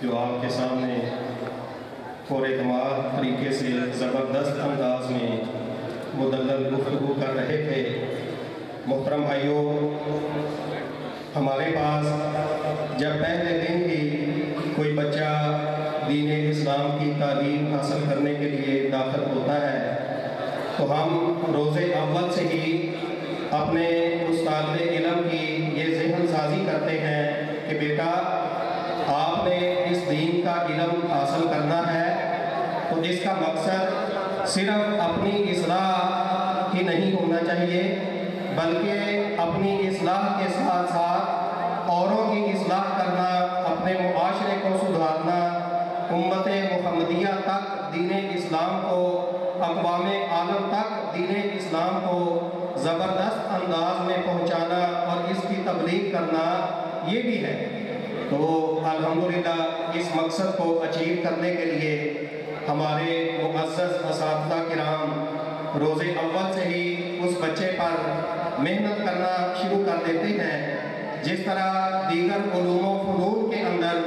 جو آپ کے سامنے پر اعتماد طریقے سے زبردست انداز میں مدلل گفتگو کر رہے تھے۔ محترم بھائیوں، ہمارے پاس جب پہلے دن ہی کوئی بچہ دین اسلام کی تعلیم حاصل کرنے کے لیے داخل ہوتا ہے تو ہم روز اول سے ہی اپنے اس طالب علم کی یہ ذہن سازی کرتے ہیں کہ بیٹا آپ نے اس دین کا علم حاصل کرنا ہے تو اس کا مقصد صرف اپنی اصلاح ہی نہیں ہونا چاہیے بلکہ اپنی اصلاح کے ساتھ ساتھ اوروں کی اصلاح کرنا، اپنے معاشرے کو سدھارنا، امت محمدیہ تک دین اسلام کو، اقوام عالم تک دین اسلام کو زبردست انداز میں پہنچانا اور اس کی تبلیغ کرنا یہ بھی ہے۔ تو الحمدللہ اس مقصد کو اچیو کرنے کے لیے ہمارے معزز اساتذہ کرام روز اول سے ہی اس بچے پر محنت کرنا شروع کر دیتے ہیں۔ جس طرح دیگر علوم و فنون کے اندر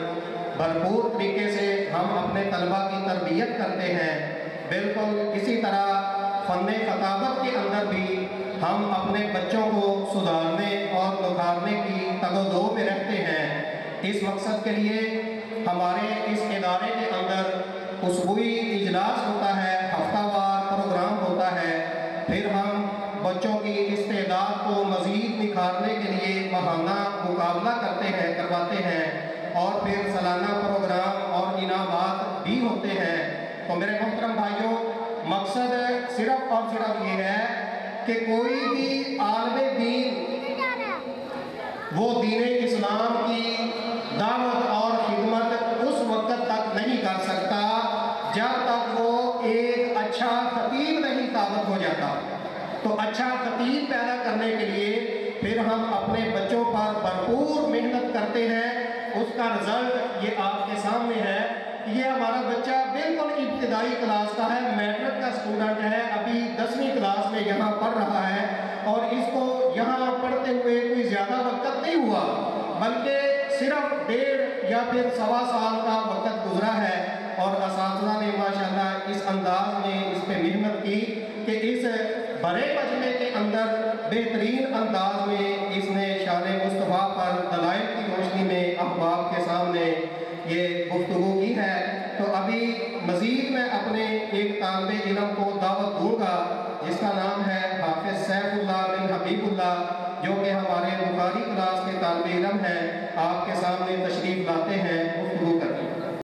بھرپور طریقے سے ہم اپنے طلبہ کی تربیت کرتے ہیں، بالکل اسی طرح فن خطابت کے اندر بھی ہم اپنے بچوں کو سدھارنے اور نکھارنے کی تگ و دو میں رہتے ہیں۔ اس مقصد کے لیے ہمارے اس ادارے کے اندر اسبوعی اجلاس ہوتا ہے، ہفتہ وار پروگرام ہوتا ہے، پھر ہم بچوں کی استعداد کو مزید نکھارنے کے لیے ماہانہ مقابلہ کرواتے ہیں اور پھر سالانہ پروگرام اور انعامات بھی ہوتے ہیں۔ تو میرے محترم بھائیوں، مقصد صرف اور صرف یہ ہے کہ کوئی بھی عالم دین وہ دین اسلام کی دعوت اور خدمت اس وقت تک نہیں کر سکتا جب تک وہ ایک اچھا خطیب نہیں ثابت ہو جاتا۔ تو اچھا خطیب پیدا کرنے کے لیے پھر ہم اپنے بچوں پر بھرپور محنت کرتے ہیں۔ اس کا رزلٹ یہ آپ کے سامنے ہے۔ یہ ہمارا بچہ بالکل ابتدائی کلاس کا ہے، میٹرک کا اسٹوڈنٹ ہے، ابھی 10ویں کلاس میں یہاں پڑھ رہا ہے اور اس کو یہاں پڑھتے ہوئے کوئی زیادہ وقت نہیں ہوا بلکہ صرف 1.5 یا پھر 1.25 سال کا وقت گزرا ہے اور اساتذہ نے ماشاءاللہ اس انداز میں اس پہ محنت کی کہ اس بڑے مجمع کے اندر بہترین انداز میں اس نے شان مصطفیٰ پر دلائل کی روشنی میں احباب کے سامنے یہ گفتگو کی ہے۔ تو ابھی مزید میں اپنے ایک طالب علم کو دعوت دوں گا جس کا نام ہے حافظ سیف اللہ بن حبیب اللہ، جو کہ ہمارے بخاری کلاس کے طالب علم ہیں، آپ کے سامنے تشریف لاتے ہیں۔